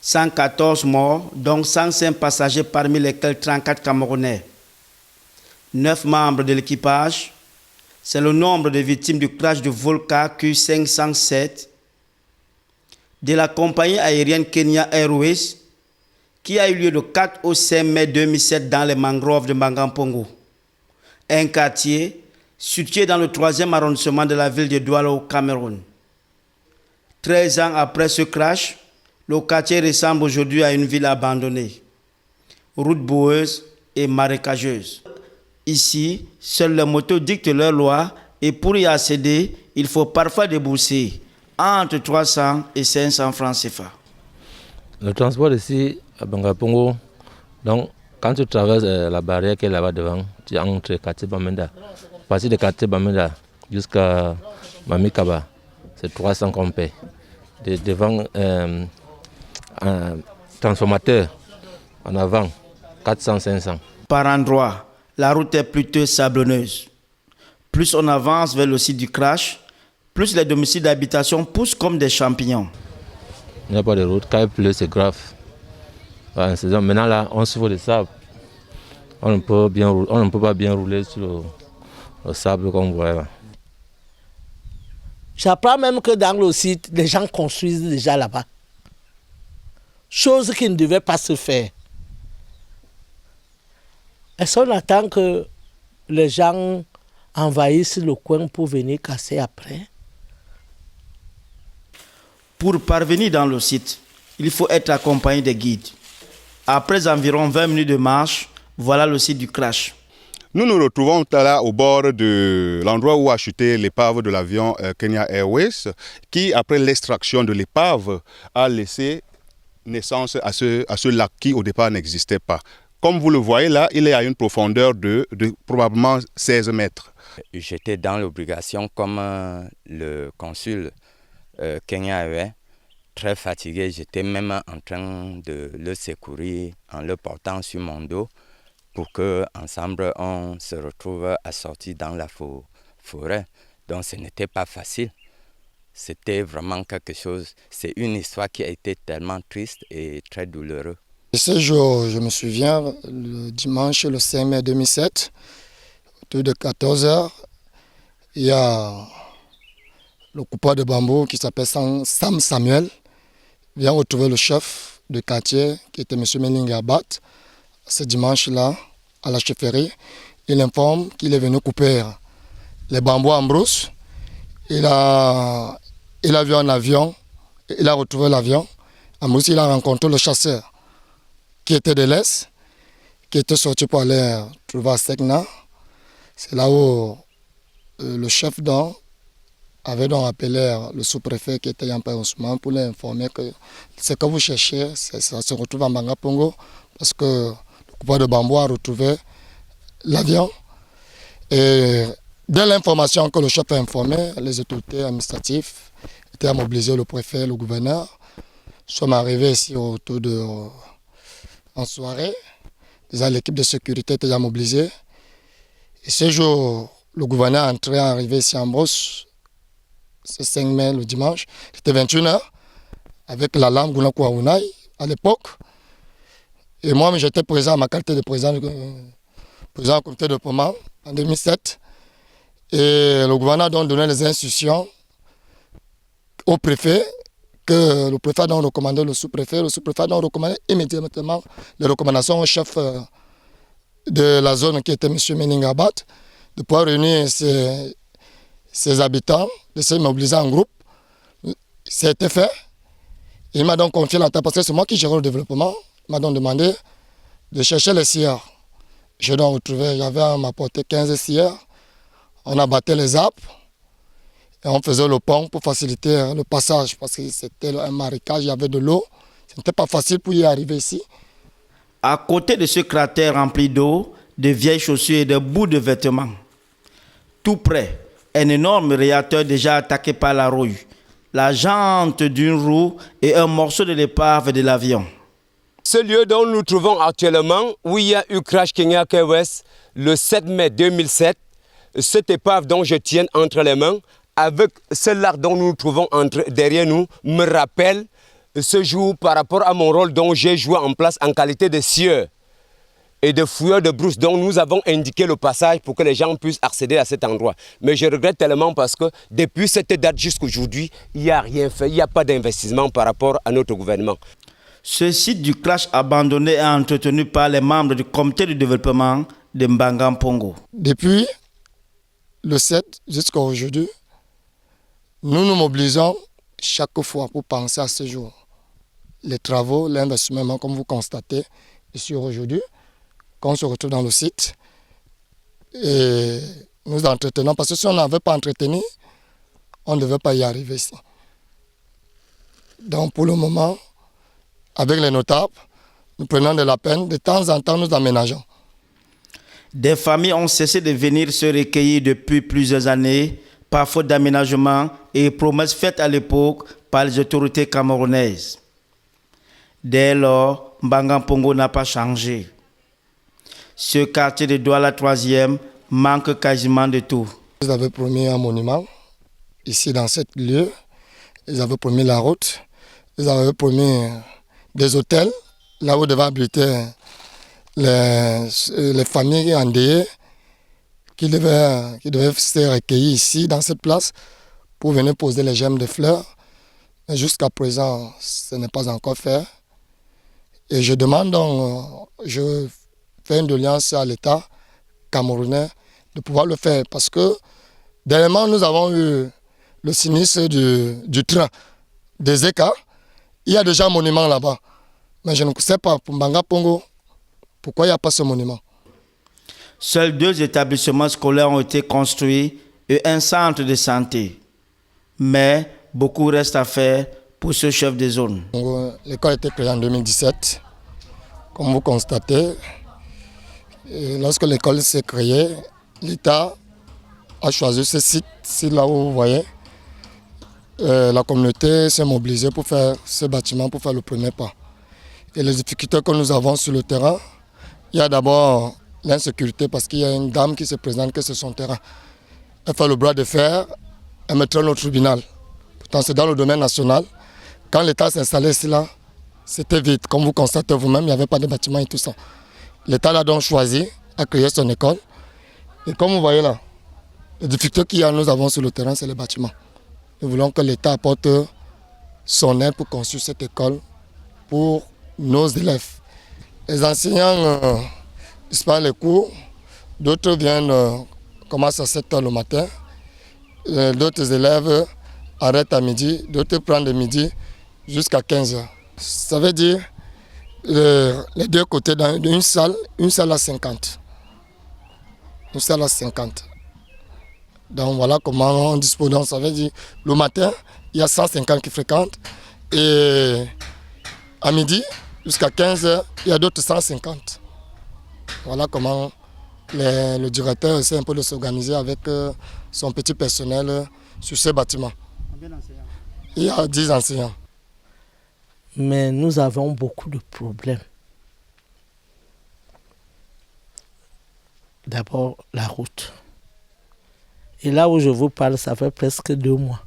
114 morts, dont 105 passagers parmi lesquels 34 Camerounais. 9 membres de l'équipage. C'est le nombre de victimes du crash du Volca Q507 de la compagnie aérienne Kenya Airways qui a eu lieu le 4 au 5 mai 2007 dans les mangroves de Mangampongo, un quartier situé dans le 3e arrondissement de la ville de Douala au Cameroun. 13 ans après ce crash, le quartier ressemble aujourd'hui à une ville abandonnée, route boueuse et marécageuse. Ici, seules les motos dictent leurs lois et pour y accéder, il faut parfois débourser entre 300 et 500 francs CFA. Le transport ici à Mangampongo, donc quand tu traverses la barrière qui est là-bas devant, tu entres entre le quartier Bamenda. À partir du quartier Bamenda jusqu'à Mamikaba, c'est 300 qu'on paie. Devant un transformateur en avant, 400-500. Par endroits, la route est plutôt sablonneuse. Plus on avance vers le site du crash, plus les domiciles d'habitation poussent comme des champignons. Il n'y a pas de route, quand il pleut, c'est grave. En saison, maintenant, là, on souffre de sable. On ne peut pas bien rouler sur le sable comme vous voyez là. J'apprends même que dans le site, les gens construisent déjà là-bas. Chose qui ne devait pas se faire. Est-ce qu'on attend que les gens envahissent le coin pour venir casser après? Pour parvenir dans le site, il faut être accompagné de guides. Après environ 20 minutes de marche, voilà le site du crash. Nous nous retrouvons là au bord de l'endroit où a chuté l'épave de l'avion Kenya Airways, qui, après l'extraction de l'épave, a laissé naissance à ce lac qui, au départ, n'existait pas. Comme vous le voyez là, il est à une profondeur de probablement 16 mètres. J'étais dans l'obligation, comme le consul Kenya Airways, très fatigué. J'étais même en train de le secourir en le portant sur mon dos pour qu'ensemble on se retrouve assortis dans la forêt. Donc ce n'était pas facile. C'était vraiment quelque chose. C'est une histoire qui a été tellement triste et très douloureuse. Ce jour, je me souviens, le dimanche, le 5 mai 2007, autour de 14 h, il y a le coupeur de bambou qui s'appelle Sam Samuel, vient retrouver le chef de quartier qui était M. Meningabat. Ce dimanche-là, à la chefferie, il informe qu'il est venu couper les bambous en brousse. Il a vu un avion, il a retrouvé l'avion. En brousse, il a rencontré le chasseur qui était de l'Est, qui était sorti pour aller trouver à Sekna. C'est là où le chef avait donc appelé le sous-préfet qui était Yampa Ousmane pour l'informer que ce que vous cherchez, ça se retrouve à Mangampongo parce que le coupeur de bambou a retrouvé l'avion. Et dès l'information que le chef a informé, les autorités administratives étaient à mobiliser le préfet, le gouverneur. Nous sommes arrivés ici autour de en soirée. Déjà, l'équipe de sécurité était déjà mobilisée. Et ce jour, le gouverneur est arrivé ici en Brousse, ce 5 mai, le dimanche. C'était 21 h, avec la lame Gounakou Aounaï à l'époque. Et moi, j'étais présent à ma qualité de président du comité de développement en 2007. Et le gouverneur a donc donné les instructions au préfet, que le préfet a donc recommandé le sous-préfet a donc recommandé immédiatement les recommandations au chef de la zone qui était M. Meningabat, de pouvoir réunir ses habitants, de se mobiliser en groupe. C'était fait. Il m'a donc confié la tâche, parce que c'est moi qui gère le développement. Il m'a donc demandé de chercher les scieurs. J'ai donc retrouvé, j'avais à ma portée 15 scieurs. On abattait les arbres. Et on faisait le pont pour faciliter le passage parce que c'était un marécage, il y avait de l'eau. Ce n'était pas facile pour y arriver ici. À côté de ce cratère rempli d'eau, de vieilles chaussures et de bouts de vêtements, tout près, un énorme réacteur déjà attaqué par la rouille, la jante d'une roue et un morceau de l'épave de l'avion. Ce lieu dont nous nous trouvons actuellement, où il y a eu crash Kenya Airways le 7 mai 2007, cette épave dont je tiens entre les mains, avec ce lac dont nous nous trouvons derrière nous, me rappelle ce jour par rapport à mon rôle dont j'ai joué en place en qualité de sieur et de fouilleur de brousse. Donc nous avons indiqué le passage pour que les gens puissent accéder à cet endroit. Mais je regrette tellement parce que depuis cette date jusqu'à aujourd'hui, il n'y a rien fait, il n'y a pas d'investissement par rapport à notre gouvernement. Ce site du crash abandonné est entretenu par les membres du comité de développement de Mbangampongo. Depuis le 7 jusqu'à aujourd'hui, nous nous mobilisons chaque fois pour penser à ce jour. Les travaux, l'investissement, comme vous constatez ici aujourd'hui, quand on se retrouve dans le site, et nous entretenons, parce que si on n'avait pas entretenu, on ne devait pas y arriver ici. Donc pour le moment, avec les notables, nous prenons de la peine, de temps en temps nous aménageons. Des familles ont cessé de venir se recueillir depuis plusieurs années par faute d'aménagement et promesses faites à l'époque par les autorités camerounaises. Dès lors, Mbangampongo n'a pas changé. Ce quartier de Douala 3e manque quasiment de tout. Ils avaient promis un monument ici dans ce lieu. Ils avaient promis la route. Ils avaient promis des hôtels, là où devaient habiter les familles endeuillées qui devaient se recueillir ici, dans cette place, pour venir poser les gemmes de fleurs. Mais jusqu'à présent, ce n'est pas encore fait. Et je demande donc, je fais une doléance à l'État camerounais de pouvoir le faire. Parce que, dernièrement, nous avons eu le sinistre du train des Eka. Il y a déjà un monument là-bas. Mais je ne sais pas, pour Mbangampongo, pourquoi il n'y a pas ce monument. Seuls 2 établissements scolaires ont été construits et un centre de santé. Mais beaucoup reste à faire pour ce chef de zone. L'école a été créée en 2017. Comme vous constatez, et lorsque l'école s'est créée, l'État a choisi ce site, c'est là où vous voyez. La communauté s'est mobilisée pour faire ce bâtiment, pour faire le premier pas. Et les difficultés que nous avons sur le terrain, il y a d'abord l'insécurité parce qu'il y a une dame qui se présente que c'est son terrain. Elle fait le bras de fer, elle me traîne au tribunal. Pourtant c'est dans le domaine national. Quand l'État s'est installé ici, là, c'était vite. Comme vous constatez vous-même, il n'y avait pas de bâtiment et tout ça. L'État l'a donc choisi à créer son école. Et comme vous voyez là, les difficultés qu'il y a, nous avons sur le terrain, c'est les bâtiments. Nous voulons que l'État apporte son aide pour construire cette école pour nos élèves. Les enseignants disparaissent les cours, d'autres viennent, commencent à 7 h le matin, d'autres élèves arrêtent à midi, d'autres prennent de midi jusqu'à 15 h. Ça veut dire les deux côtés d'une salle, une salle à 50. Une salle à 50. Donc voilà comment on dispose. Donc ça veut dire le matin, il y a 150 qui fréquentent et à midi, jusqu'à 15 h, il y a d'autres 150. Voilà comment le directeur essaie un peu de s'organiser avec son petit personnel sur ce bâtiment. Il y a 10 enseignants. Mais nous avons beaucoup de problèmes. D'abord, la route. Et là où je vous parle, ça fait presque 2 mois.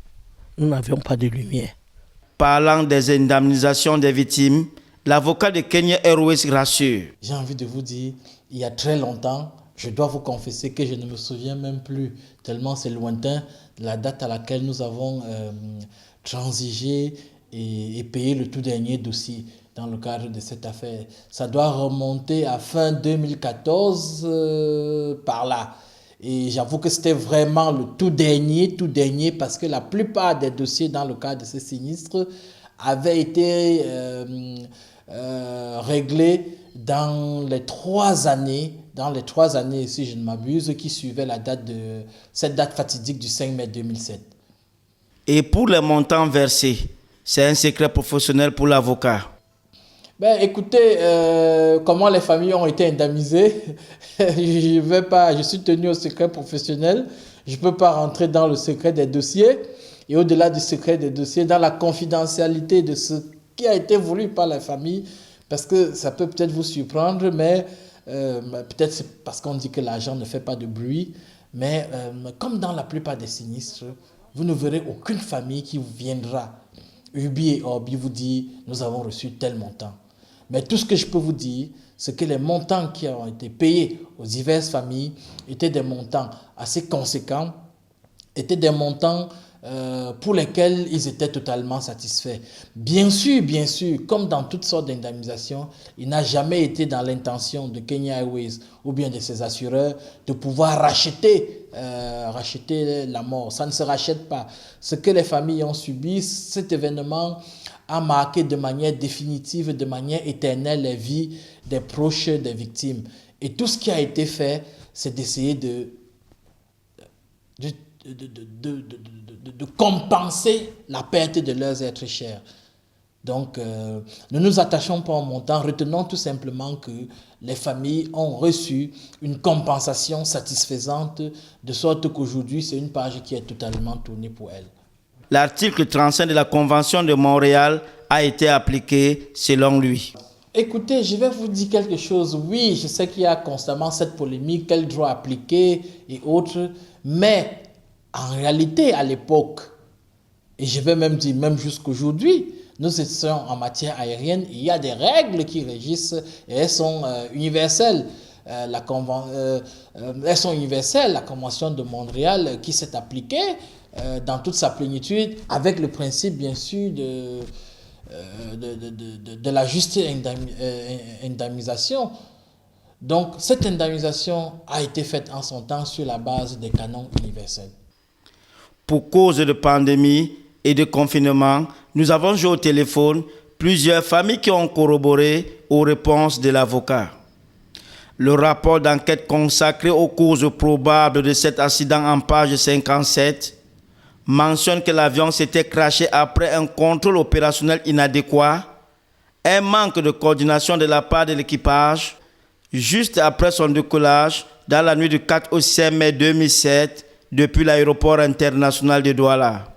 Nous n'avions pas de lumière. Parlant des indemnisations des victimes, l'avocat de Kenya Airways rassure. J'ai envie de vous dire, il y a très longtemps, je dois vous confesser que je ne me souviens même plus, tellement c'est lointain, la date à laquelle nous avons transigé et payé le tout dernier dossier dans le cadre de cette affaire. Ça doit remonter à fin 2014 par là. Et j'avoue que c'était vraiment le tout dernier, parce que la plupart des dossiers dans le cadre de ce sinistre avaient été réglés dans les 3 années, si je ne m'abuse, qui suivaient cette date fatidique du 5 mai 2007. Et pour les montants versés, c'est un secret professionnel pour l'avocat. Ben, écoutez, comment les familles ont été indemnisées, je suis tenu au secret professionnel. Je ne peux pas rentrer dans le secret des dossiers. Et au-delà du secret des dossiers, dans la confidentialité de ce qui a été voulu par la famille, parce que ça peut peut-être vous surprendre, mais peut-être c'est parce qu'on dit que l'argent ne fait pas de bruit. Mais comme dans la plupart des sinistres, vous ne verrez aucune famille qui viendra Ubi et Orbi vous dit nous avons reçu tel montant. Mais tout ce que je peux vous dire, c'est que les montants qui ont été payés aux diverses familles étaient des montants assez conséquents, étaient des montants pour lesquels ils étaient totalement satisfaits. Bien sûr, comme dans toutes sortes d'indemnisations, il n'a jamais été dans l'intention de Kenya Airways ou bien de ses assureurs de pouvoir racheter la mort. Ça ne se rachète pas. Ce que les familles ont subi, cet événement a marqué de manière définitive, de manière éternelle les vies des proches des victimes. Et tout ce qui a été fait, c'est d'essayer de compenser la perte de leurs êtres chers. Donc, ne nous attachons pas au montant, retenons tout simplement que les familles ont reçu une compensation satisfaisante, de sorte qu'aujourd'hui, c'est une page qui est totalement tournée pour elles. L'article 35 de la Convention de Montréal a été appliqué selon lui. Écoutez, je vais vous dire quelque chose. Oui, je sais qu'il y a constamment cette polémique, quel droit appliquer et autres, mais en réalité, à l'époque, et je vais même dire même jusqu'aujourd'hui, nous étions en matière aérienne, il y a des règles qui régissent et elles sont universelles. Elles sont universelles, la Convention de Montréal qui s'est appliquée dans toute sa plénitude, avec le principe bien sûr de la juste indemnisation. Donc cette indemnisation a été faite en son temps sur la base des canons universels. Pour cause de pandémie et de confinement, nous avons joué au téléphone plusieurs familles qui ont corroboré aux réponses de l'avocat. Le rapport d'enquête consacré aux causes probables de cet accident en page 57 mentionne que l'avion s'était crashé après un contrôle opérationnel inadéquat, un manque de coordination de la part de l'équipage, juste après son décollage dans la nuit du 4 au 5 mai 2007 depuis l'aéroport international de Douala.